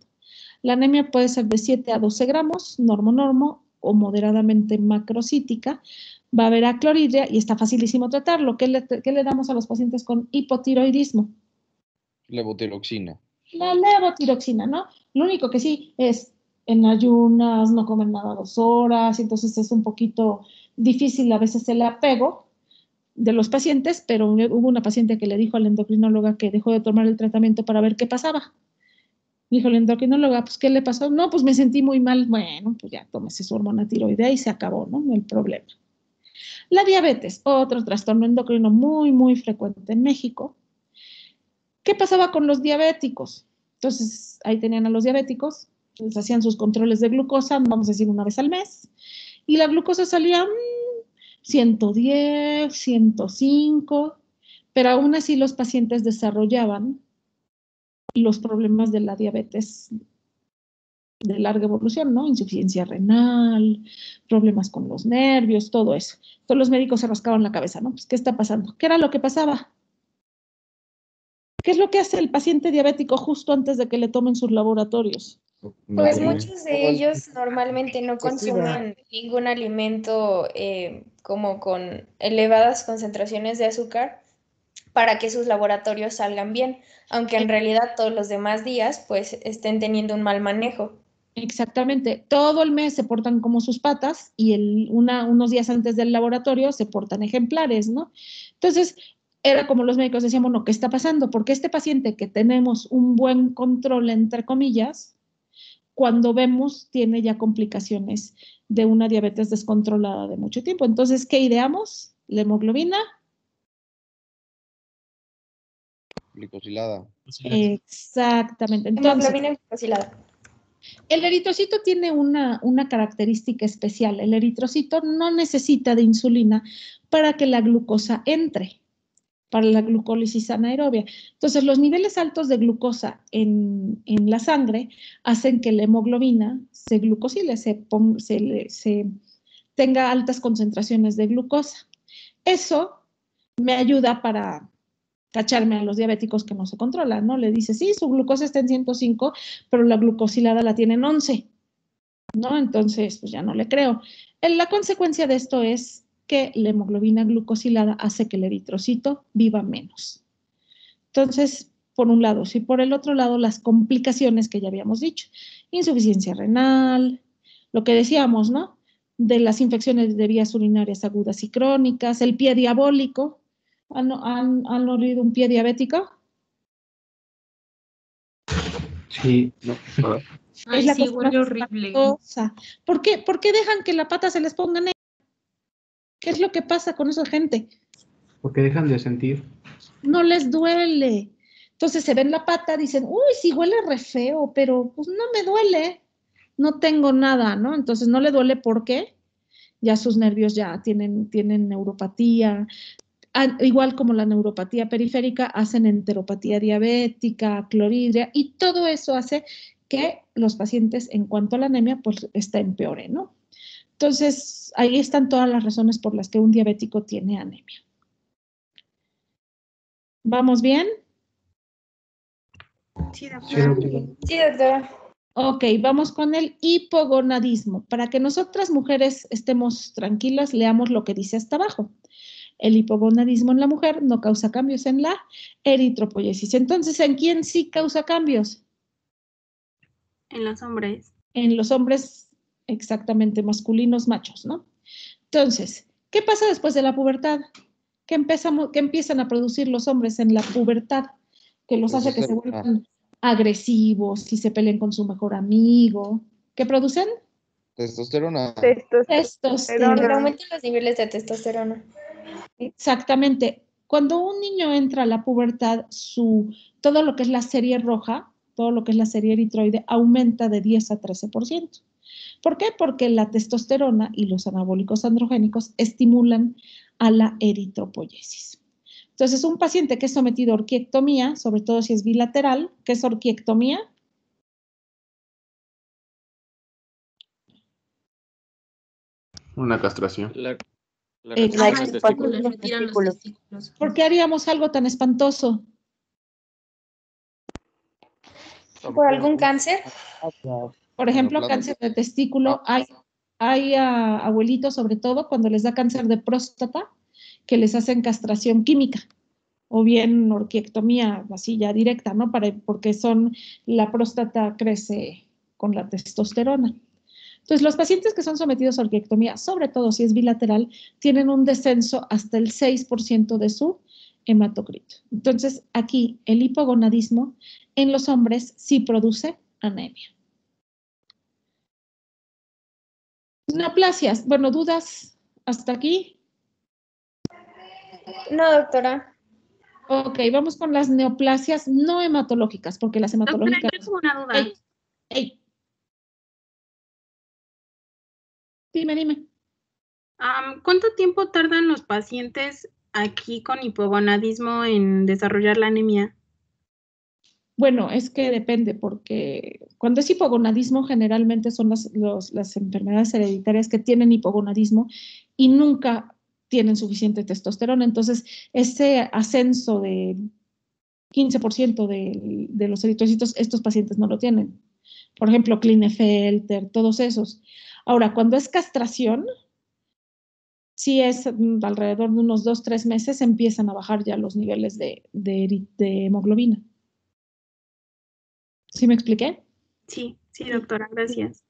La anemia puede ser de 7 a 12 gramos, normo, o moderadamente macrocítica. Va a haber acloridria y está facilísimo tratarlo. ¿Qué le damos a los pacientes con hipotiroidismo? Levotiroxina. La levotiroxina, ¿no? Lo único que sí es en ayunas, no comen nada 2 horas, entonces es un poquito difícil a veces el apego de los pacientes, pero hubo una paciente que le dijo a la endocrinóloga que dejó de tomar el tratamiento para ver qué pasaba. Dijo la endocrinóloga, pues, ¿qué le pasó? No, pues me sentí muy mal. Bueno, pues ya tómese su hormona tiroidea y se acabó, ¿no? El problema. La diabetes, otro trastorno endocrino muy, muy frecuente en México. ¿Qué pasaba con los diabéticos? Entonces, ahí tenían a los diabéticos, les hacían sus controles de glucosa, vamos a decir, una vez al mes, y la glucosa salía 110, 105, pero aún así los pacientes desarrollaban los problemas de la diabetes de larga evolución, ¿no? Insuficiencia renal, problemas con los nervios, todo eso. Todos los médicos se rascaban la cabeza, ¿no? Pues, ¿qué está pasando? ¿Qué era lo que pasaba? ¿Qué es lo que hace el paciente diabético justo antes de que le tomen sus laboratorios? Pues muchos de ellos normalmente no consumen ningún alimento como con elevadas concentraciones de azúcar para que sus laboratorios salgan bien, aunque en realidad todos los demás días pues estén teniendo un mal manejo. Exactamente, todo el mes se portan como sus patas y unos días antes del laboratorio se portan ejemplares, ¿no? Entonces, era como los médicos decían, bueno, ¿qué está pasando? Porque este paciente que tenemos un buen control, entre comillas, cuando vemos tiene ya complicaciones de una diabetes descontrolada de mucho tiempo. Entonces, ¿qué ideamos? La hemoglobina. Glicosilada. Exactamente. Entonces, hemoglobina glicosilada. El eritrocito tiene una característica especial. El eritrocito no necesita de insulina para que la glucosa entre, para la glucólisis anaerobia. Entonces, los niveles altos de glucosa en la sangre hacen que la hemoglobina se glucosile, tenga altas concentraciones de glucosa. Eso me ayuda para cacharme a los diabéticos que no se controlan, ¿no? Le dice, sí, su glucosa está en 105, pero la glucosilada la tiene en 11, ¿no? Entonces, pues ya no le creo. La consecuencia de esto es que la hemoglobina glucosilada hace que el eritrocito viva menos. Entonces, por un lado, sí, por el otro lado, las complicaciones que ya habíamos dicho, insuficiencia renal, lo que decíamos, ¿no? De las infecciones de vías urinarias agudas y crónicas, el pie diabólico. ¿Han olido un pie diabético? Sí. No. Ay, sí, huele horrible. ¿Por qué dejan que la pata se les ponga negra? ¿Qué es lo que pasa con esa gente? Porque dejan de sentir. No les duele. Entonces se ven la pata, dicen, uy, sí huele re feo, pero pues no me duele. No tengo nada, ¿no? Entonces no le duele porque ya sus nervios ya tienen neuropatía. Igual como la neuropatía periférica, hacen enteropatía diabética, cloridria, y todo eso hace que los pacientes, en cuanto a la anemia, pues estén peor, ¿no? Entonces, ahí están todas las razones por las que un diabético tiene anemia. ¿Vamos bien? Sí, doctora. Sí, doctora. Ok, vamos con el hipogonadismo. Para que nosotras mujeres estemos tranquilas, leamos lo que dice hasta abajo. El hipogonadismo en la mujer no causa cambios en la eritropoyesis. Entonces, ¿en quién sí causa cambios? En los hombres. En los hombres, exactamente, masculinos, machos, ¿no? Entonces, ¿qué pasa después de la pubertad? ¿Qué empiezan a producir los hombres en la pubertad? Que los hace que se vuelvan agresivos y se peleen con su mejor amigo. ¿Qué producen? Testosterona. Testosterona. Aumentan los niveles de testosterona. Exactamente. Cuando un niño entra a la pubertad, todo lo que es la serie roja, todo lo que es la serie eritroide, aumenta de 10 a 13%. ¿Por qué? Porque la testosterona y los anabólicos androgénicos estimulan a la eritropoyesis. Entonces, un paciente que es sometido a orquiectomía, sobre todo si es bilateral, ¿qué es orquiectomía? Una castración. Cuando les retiran los testículos. ¿Por qué haríamos algo tan espantoso? ¿Por algún cáncer? Por ejemplo, cáncer de testículo. Hay abuelitos, sobre todo, cuando les da cáncer de próstata, que les hacen castración química o bien orquiectomía, así ya directa, ¿no? Porque la próstata crece con la testosterona. Entonces, los pacientes que son sometidos a orquiectomía, sobre todo si es bilateral, tienen un descenso hasta el 6% de su hematocrito. Entonces, aquí el hipogonadismo en los hombres sí produce anemia. Neoplasias, bueno, ¿dudas hasta aquí? No, doctora. Ok, vamos con las neoplasias no hematológicas, porque las hematológicas... Doctora, yo tengo una duda. Ey. Dime. ¿Cuánto tiempo tardan los pacientes aquí con hipogonadismo en desarrollar la anemia? Bueno, es que depende, porque cuando es hipogonadismo generalmente son las enfermedades hereditarias que tienen hipogonadismo y nunca tienen suficiente testosterona. Entonces, ese ascenso de 15% de los eritrocitos, estos pacientes no lo tienen. Por ejemplo, Klinefelter, todos esos. Ahora, cuando es castración, sí es alrededor de unos 2-3 meses empiezan a bajar ya los niveles de hemoglobina. ¿Sí me expliqué? Sí, doctora, gracias.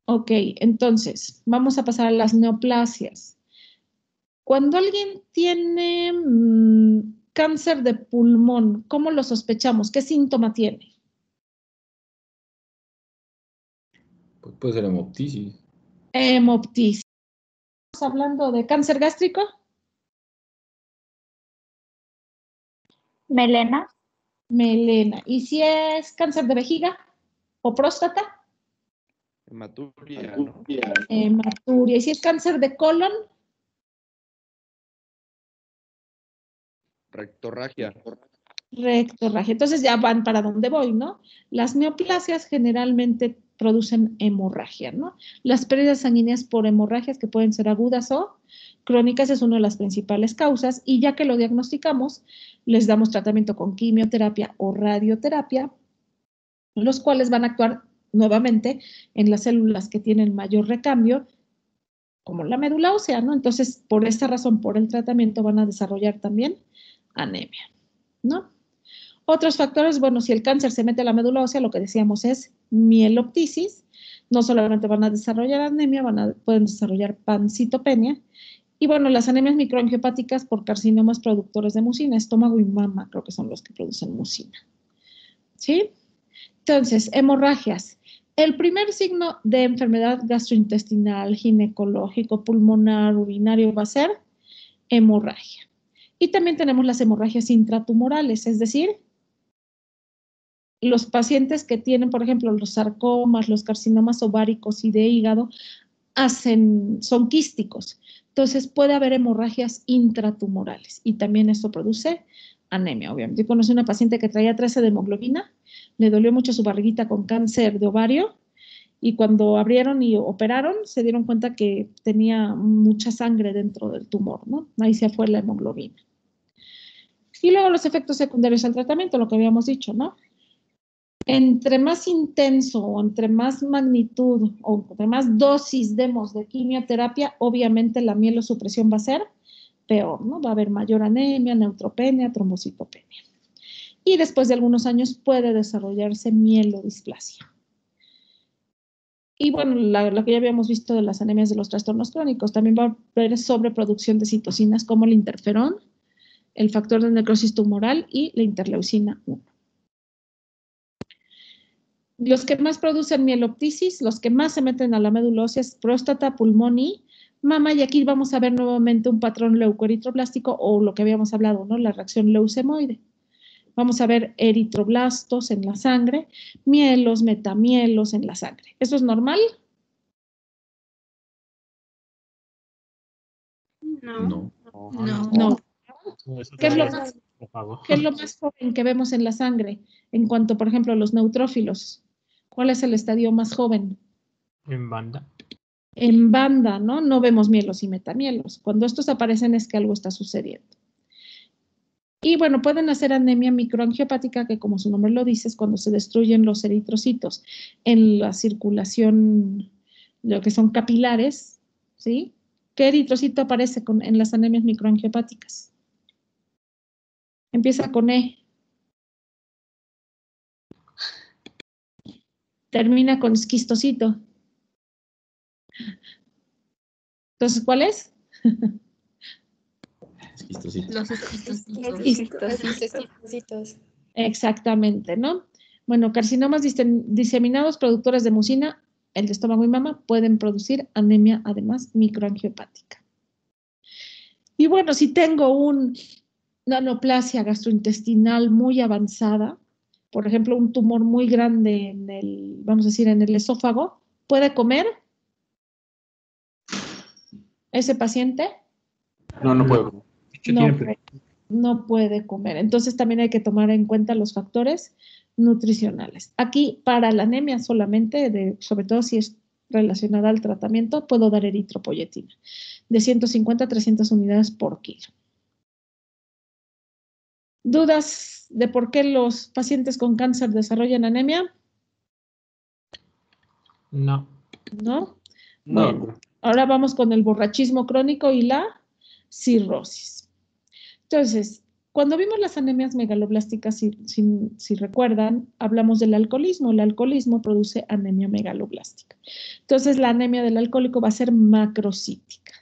Ok, entonces, vamos a pasar a las neoplasias. Cuando alguien tiene cáncer de pulmón, ¿cómo lo sospechamos? ¿Qué síntoma tiene? Pues puede ser hemoptisis. Hemoptisis. ¿Estamos hablando de cáncer gástrico? Melena. ¿Y si es cáncer de vejiga o próstata? Hematuria, ¿no? Hematuria. ¿Y si es cáncer de colon? Rectorragia. Rectorragia. Entonces ya van para donde voy, ¿no? Las neoplasias generalmente producen hemorragia, ¿no? Las pérdidas sanguíneas por hemorragias que pueden ser agudas o crónicas es una de las principales causas y ya que lo diagnosticamos, les damos tratamiento con quimioterapia o radioterapia, los cuales van a actuar nuevamente en las células que tienen mayor recambio, como la médula ósea, ¿no? Entonces, por esta razón, por el tratamiento van a desarrollar también anemia, ¿no? Otros factores, bueno, si el cáncer se mete a la médula ósea, lo que decíamos es mieloptisis, no solamente van a desarrollar anemia, pueden desarrollar pancitopenia, y bueno, las anemias microangiopáticas por carcinomas productores de mucina, estómago y mama, creo que son los que producen mucina, ¿sí? Entonces, hemorragias. El primer signo de enfermedad gastrointestinal, ginecológico, pulmonar, urinario va a ser hemorragia. Y también tenemos las hemorragias intratumorales, es decir, los pacientes que tienen, por ejemplo, los sarcomas, los carcinomas ováricos y de hígado, son quísticos. Entonces puede haber hemorragias intratumorales y también esto produce anemia, obviamente. Yo conocí una paciente que traía 13 de hemoglobina, le dolió mucho su barriguita con cáncer de ovario y cuando abrieron y operaron se dieron cuenta que tenía mucha sangre dentro del tumor, ¿no? Ahí se fue la hemoglobina. Y luego los efectos secundarios al tratamiento, lo que habíamos dicho, ¿no? Entre más intenso o entre más magnitud o entre más dosis demos de quimioterapia, obviamente la mielosupresión va a ser peor, ¿no? Va a haber mayor anemia, neutropenia, trombocitopenia. y después de algunos años puede desarrollarse mielodisplasia. Y bueno, lo que ya habíamos visto de las anemias de los trastornos crónicos, también va a haber sobreproducción de citocinas como el interferón, el factor de necrosis tumoral y la interleucina 1. Los que más producen mieloptisis, los que más se meten a la médula ósea es próstata, pulmón y mama, y aquí vamos a ver nuevamente un patrón leucoeritroblástico o lo que habíamos hablado, ¿no? La reacción leucemoide. Vamos a ver eritroblastos en la sangre, mielos, metamielos en la sangre. ¿Eso es normal? No. No. ¿Qué es lo más joven que vemos en la sangre en cuanto, por ejemplo, a los neutrófilos? ¿Cuál es el estadio más joven? En banda. En banda, ¿no? No vemos mielos y metamielos. Cuando estos aparecen es que algo está sucediendo. Y bueno, pueden hacer anemia microangiopática, que como su nombre lo dice, es cuando se destruyen los eritrocitos en la circulación, lo que son capilares, ¿sí? ¿Qué eritrocito aparece en las anemias microangiopáticas? Empieza con E. Termina con esquistocito. Entonces, ¿cuál es? Los esquistocitos. Exactamente, ¿no? Bueno, carcinomas diseminados productores de mucina, el de estómago y mama, pueden producir anemia, además, microangiopática. Y bueno, si tengo una neoplasia gastrointestinal muy avanzada, por ejemplo, un tumor muy grande en el, vamos a decir, en el esófago, ¿puede comer ese paciente? No puedo comer. No puede comer. Entonces también hay que tomar en cuenta los factores nutricionales. Aquí para la anemia solamente, sobre todo si es relacionada al tratamiento, puedo dar eritropoyetina de 150 a 300 unidades por kilo. ¿Dudas de por qué los pacientes con cáncer desarrollan anemia? No. ¿No? Bueno, ahora vamos con el borrachismo crónico y la cirrosis. Entonces, cuando vimos las anemias megaloblásticas, si recuerdan, hablamos del alcoholismo. El alcoholismo produce anemia megaloblástica. Entonces, la anemia del alcohólico va a ser macrocítica.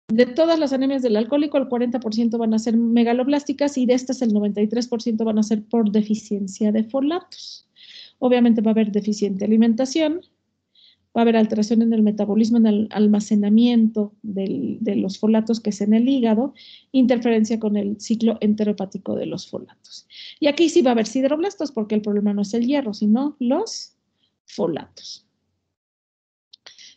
De todas las anemias del alcohólico, el 40% van a ser megaloblásticas y de estas el 93% van a ser por deficiencia de folatos. Obviamente va a haber deficiente alimentación, va a haber alteración en el metabolismo, en el almacenamiento de los folatos que es en el hígado, interferencia con el ciclo enterohepático de los folatos. Y aquí sí va a haber sideroblastos porque el problema no es el hierro, sino los folatos.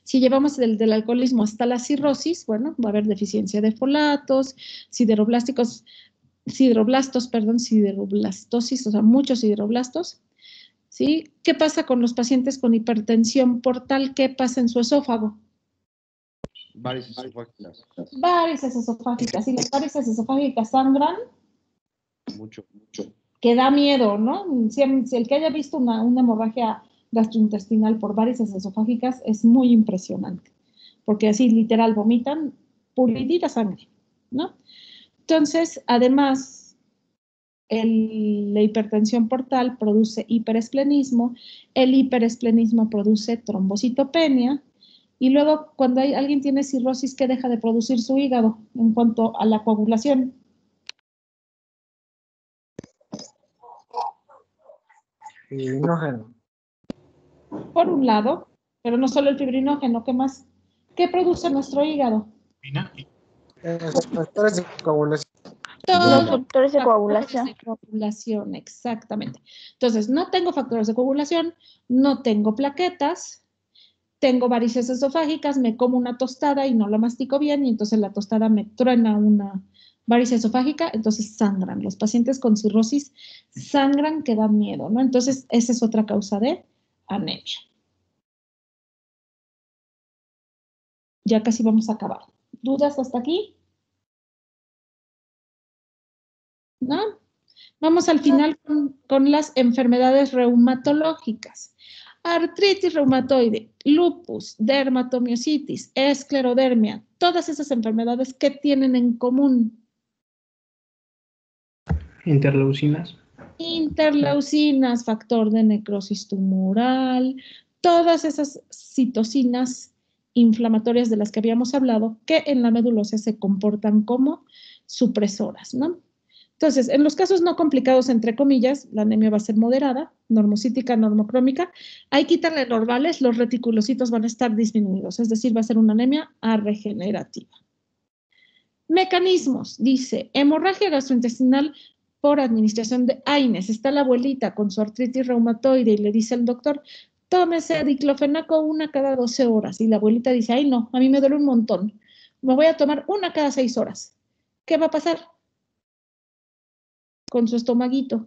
Si llevamos del alcoholismo hasta la cirrosis, bueno, va a haber deficiencia de folatos, sideroblastosis, o sea, muchos sideroblastos. ¿Sí? ¿Qué pasa con los pacientes con hipertensión portal? ¿Qué pasa en su esófago? Varices esofágicas. Varices esofágicas. ¿Y las varices esofágicas sangran? Mucho. Que da miedo, ¿no? Si el que haya visto una hemorragia gastrointestinal por varices esofágicas es muy impresionante, porque así literal vomitan pulidita sangre, ¿no? Entonces, además, la hipertensión portal produce hiperesplenismo, el hiperesplenismo produce trombocitopenia, y luego cuando alguien tiene cirrosis, ¿qué deja de producir su hígado en cuanto a la coagulación? Fibrinógeno. Por un lado, pero no solo el fibrinógeno, ¿qué más? ¿Qué produce nuestro hígado? Factores de coagulación. Todos Los factores de coagulación. Coagulación, exactamente. Entonces, no tengo factores de coagulación, no tengo plaquetas, tengo varices esofágicas, me como una tostada y no la mastico bien, y entonces la tostada me truena una varice esofágica, entonces sangran. Los pacientes con cirrosis sangran que dan miedo, ¿no? Entonces, esa es otra causa de anemia. Ya casi vamos a acabar. ¿Dudas hasta aquí? ¿No? Vamos al final con las enfermedades reumatológicas. Artritis reumatoide, lupus, dermatomiositis, esclerodermia, todas esas enfermedades, ¿qué tienen en común? Interleucinas. Interleucinas, factor de necrosis tumoral, todas esas citocinas inflamatorias de las que habíamos hablado que en la médula ósea se comportan como supresoras, ¿no? Entonces, en los casos no complicados, entre comillas, la anemia va a ser moderada, normocítica, normocrómica. Ahí quítanle normales, los reticulocitos van a estar disminuidos, es decir, va a ser una anemia regenerativa. Mecanismos, dice, hemorragia gastrointestinal por administración de AINES. Está la abuelita con su artritis reumatoide y le dice al doctor, tómese diclofenaco una cada 12 horas. Y la abuelita dice, ay no, a mí me duele un montón. Me voy a tomar una cada 6 horas. ¿Qué va a pasar con su estomaguito?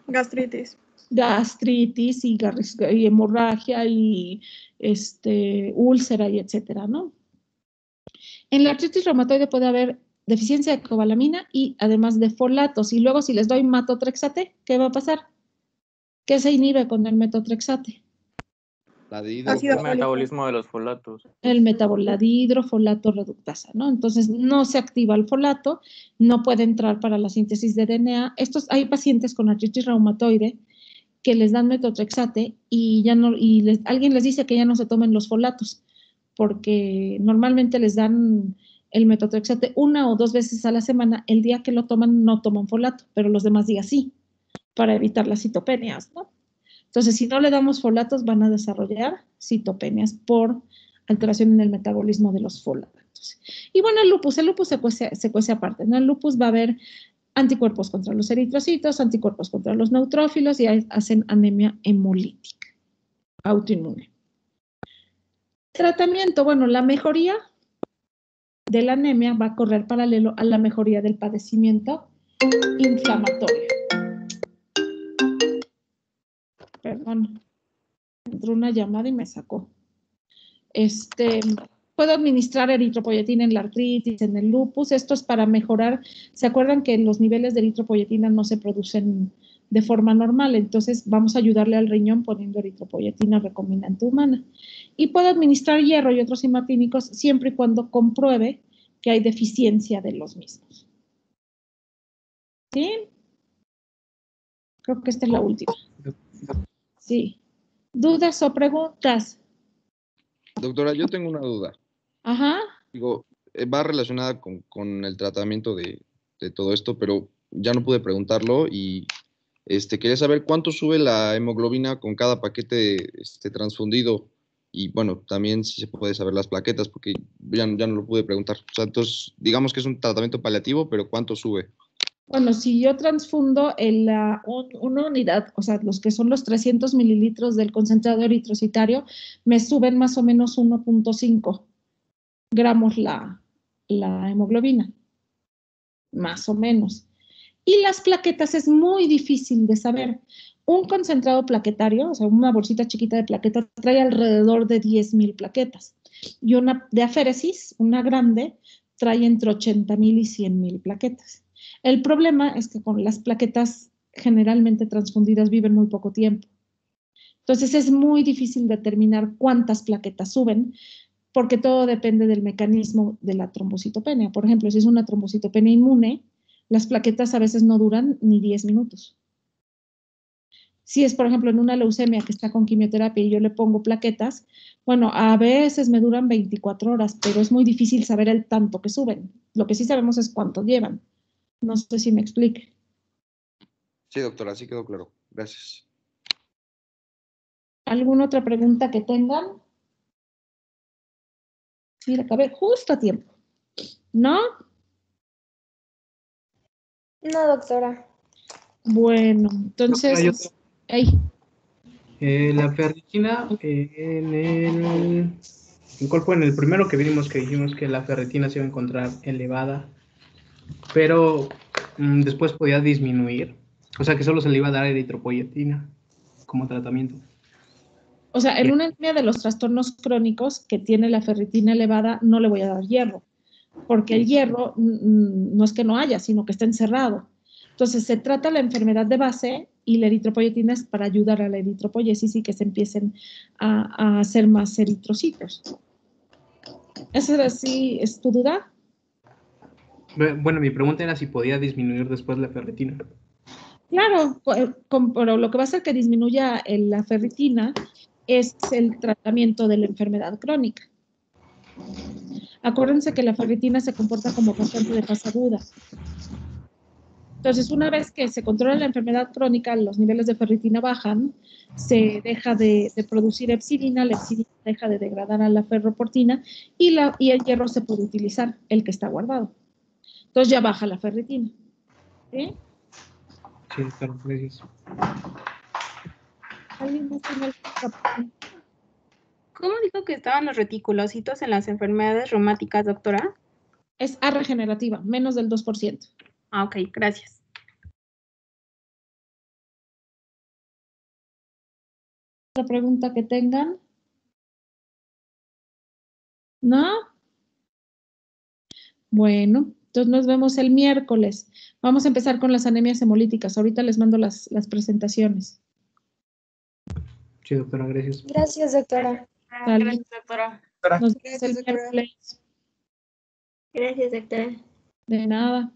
Gastritis. Gastritis y hemorragia y úlcera y etcétera, ¿no? En la artritis reumatoide puede haber deficiencia de cobalamina y además de folatos. Y luego si les doy metotrexate, ¿qué va a pasar? ¿Qué se inhibe con el metotrexate? El metabolismo de los folatos. La dihidrofolato reductasa, ¿no? Entonces no se activa el folato, no puede entrar para la síntesis de DNA. Hay pacientes con artritis reumatoide que les dan metotrexate y ya no, alguien les dice que ya no se tomen los folatos, porque normalmente les dan el metotrexate 1 o 2 veces a la semana. El día que lo toman no toman folato, pero los demás días sí, para evitar las citopenias, ¿no? Entonces, si no le damos folatos, van a desarrollar citopenias por alteración en el metabolismo de los folatos. Y bueno, el lupus se cuece aparte, ¿no? El lupus va a haber anticuerpos contra los eritrocitos, anticuerpos contra los neutrófilos y hacen anemia hemolítica, autoinmune. Tratamiento, bueno, la mejoría de la anemia va a correr paralelo a la mejoría del padecimiento inflamatorio. Perdón, entró una llamada y me sacó. Puedo administrar eritropoyetina en la artritis, en el lupus. Esto es para mejorar. ¿Se acuerdan que los niveles de eritropoyetina no se producen de forma normal? Entonces vamos a ayudarle al riñón poniendo eritropoyetina recombinante humana. Y puedo administrar hierro y otros imatínicos siempre y cuando compruebe que hay deficiencia de los mismos. ¿Sí? Creo que esta es la última. Sí. ¿Dudas o preguntas? Doctora, yo tengo una duda. Ajá. Digo, va relacionada con el tratamiento de todo esto, pero ya no pude preguntarlo y quería saber cuánto sube la hemoglobina con cada paquete transfundido y bueno, también si se puede saber las plaquetas, porque ya no lo pude preguntar. O sea, entonces, digamos que es un tratamiento paliativo, pero ¿cuánto sube? Bueno, si yo transfundo una unidad, o sea, los que son los 300 mililitros del concentrado eritrocitario, me suben más o menos 1.5 gramos la hemoglobina, más o menos. Y las plaquetas es muy difícil de saber. Un concentrado plaquetario, o sea, una bolsita chiquita de plaquetas, trae alrededor de 10,000 plaquetas. Y una de aféresis, una grande, trae entre 80,000 y 100,000 plaquetas. El problema es que con las plaquetas generalmente transfundidas viven muy poco tiempo. Entonces es muy difícil determinar cuántas plaquetas suben, porque todo depende del mecanismo de la trombocitopenia. Por ejemplo, si es una trombocitopenia inmune, las plaquetas a veces no duran ni 10 minutos. Si es, por ejemplo, en una leucemia que está con quimioterapia y yo le pongo plaquetas, bueno, a veces me duran 24 horas, pero es muy difícil saber el tanto que suben. Lo que sí sabemos es cuánto llevan. No sé si me explique. Sí, doctora, sí quedó claro. Gracias. ¿Alguna otra pregunta que tengan? Sí, la acabé justo a tiempo. ¿No? No, doctora. Bueno, entonces... La ferritina, ¿cuál fue? En el primero que vimos que dijimos que la ferritina se iba a encontrar elevada, pero después podía disminuir. O sea que solo se le iba a dar eritropoyetina como tratamiento. O sea, en una anemia de los trastornos crónicos que tiene la ferritina elevada, no le voy a dar hierro, porque el hierro no es que no haya, sino que está encerrado. Entonces, se trata la enfermedad de base y la eritropoyetina es para ayudar a la eritropoyesis y que se empiecen a hacer más eritrocitos. ¿Esa sí es tu duda? Bueno, mi pregunta era si podía disminuir después la ferritina. Claro, pero lo que va a hacer que disminuya la ferritina es el tratamiento de la enfermedad crónica. Acuérdense que la ferritina se comporta como causante de fase aguda. Entonces, una vez que se controla la enfermedad crónica, los niveles de ferritina bajan, se deja de producir epsilina, la epsilina deja de degradar a la ferroportina y el hierro se puede utilizar, el que está guardado. Entonces ya baja la ferritina. ¿Sí? Sí, doctora, gracias. ¿Alguien más tiene alguna pregunta? ¿Cómo dijo que estaban los reticulocitos en las enfermedades reumáticas, doctora? Es A regenerativa, menos del 2%. Ah, ok, gracias. ¿Otra pregunta que tengan? ¿No? Bueno, entonces nos vemos el miércoles. Vamos a empezar con las anemias hemolíticas. Ahorita les mando las presentaciones. Sí, doctora, gracias. Gracias, doctora. Sale. Gracias, doctora. Nos vemos el miércoles. Gracias, doctora. De nada.